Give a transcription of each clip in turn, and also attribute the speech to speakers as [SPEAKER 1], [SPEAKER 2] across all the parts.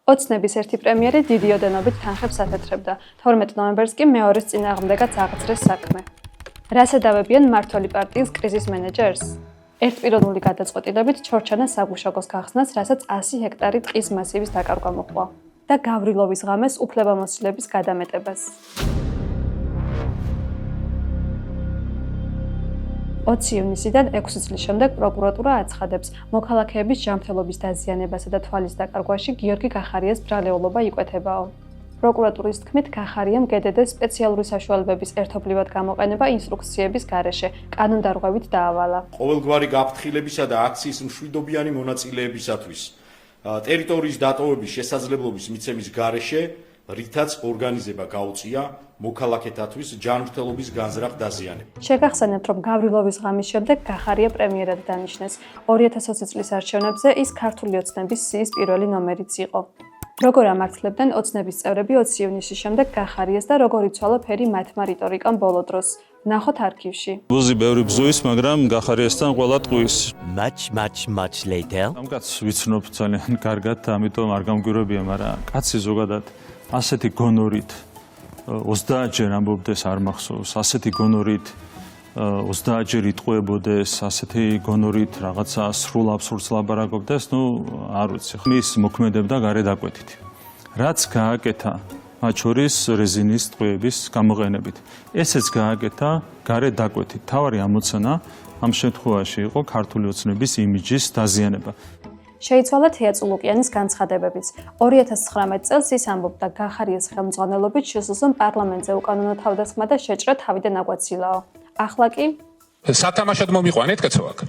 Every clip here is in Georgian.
[SPEAKER 1] ოცნების ერთი პრემიერი დიდი ოდენობით თანხებს ათეთრებდა. 12 ნოემბერს კი მეორეს წინააღმდეგაც აღძრეს საქმე. რას ედავებიან მმართველი პარტიის კრიზის მენეჯერს? ერთპიროვნული გადაწყვეტილებით ჩორჩანას საგუშაგოს გახსნას, რასაც 100 ჰექტარი ტყის მასივის დაკარგვა მოჰყვა და გავრილოვის ღამეს უფლებამოსილების გადამეტებას. 20 ივნისიდან 6 წლის შემდეგ პროკურატურა აცხადებს, მოქალაქეების ჯანმრთელობის დაზიანებასა და თვალის დაკარგვაში გიორგი გახარიას ბრალეულობა იკვეთებაო. პროკურატურის თქმით, გახარიამ გედედეს სპეციალური საშუალებების ერთობლივად გამოყენება ინსტრუქციების გარეშე კანონდარღვევით დაავალა.
[SPEAKER 2] ყოველგვარი გაფრთხილებისა და აქციის მშვიდობიანი მონაწილეებისათვის ტერიტორიის დატოვების შესაძლებლობის მიცემის გარეშე, რითაც ორგანიზება გაუწია მოქალაქეთათვის ჯანმრთელობის განზრახ დაზიანებას.
[SPEAKER 1] შეგახსენებთ, რომ გავრილოვის ღამის შემდეგ გახარია პრემიერად დანიშნეს. 2020 წლის არჩევნებზე ის ქართული ოცნების სიის პირველი ნომერიც იყო. როგორ ამართლებდნენ ოცნების წევრები 20 ივნისის შემდეგ გახარიას და როგორ იცვალა ფერი მათმა რიტორიკამ ბოლო დროს? ნახოთ არქივში.
[SPEAKER 3] ბუზი ბევრი ბზუის, მაგრამ გახარიასთან ყველა ტყუის.
[SPEAKER 4] Much later.
[SPEAKER 3] ამ კაცს ვიცნობ ძალიან კარგად, ამიტომ არ გამგვირებია, მაგრამ კაცი ზოგადად ასეთი გონორით 30 ჯერ ამბობდეს არ მახსოვს, ასეთი გონორით 30 ჯერ იტყუებოდეს, ასეთი გონორით რაღაცა სრულ აბსურდს ლაბარაკობდეს, არ ვიცი. მის მოქმედებდა გარე დაკვეთით. რაც გააკეთა მათ შორის რეზინის ტყუების გამოყენებით. ესეც გააკეთა გარე დაკვეთით. თავარი ამოცანა ამ შემთხვევაში იყო ქართული ოცნების იმიჯის დაზიანება.
[SPEAKER 1] შეიცვალა თეაწულუკიანის განცხადებებიც. 2019 წელს ის ამბობდა, გახარიას ხელმძღვანელობით შესულსო პარლამენტზე უკანონო თავდასხმა და შეჭრა თავიდან აგვაცილაო. ახლა კი
[SPEAKER 5] სათამაშოდ მომიყვანეთ კაცო აქ.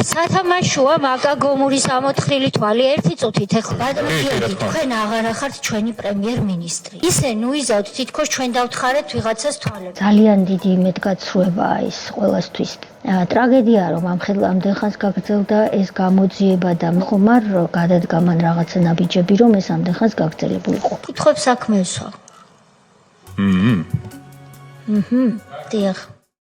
[SPEAKER 6] სათამაშოა მაგა გომურის ამოთხრილი თვალი ერთი წუთით ეხლა. ბატონო, თქვენ აღარ ახართ ჩვენი პრემიერ-მინისტრი. ისე ნუიზავთ თითქოს ჩვენ დავთხარეთ ვიღაცას თვალებს.
[SPEAKER 7] ძალიან დიდი იმედგაცრუებაა ის ყველასთვის. ტრაგედიაა, რომ ამდენ ხანს გაგრძელდა ეს გამოძიება და ხომარ გადადგა მან რაღაცა ნაბიჯები, რომ ეს ამდენ ხანს გაგრძელებულიყო.
[SPEAKER 6] კითხებს საქმესო. დიახ.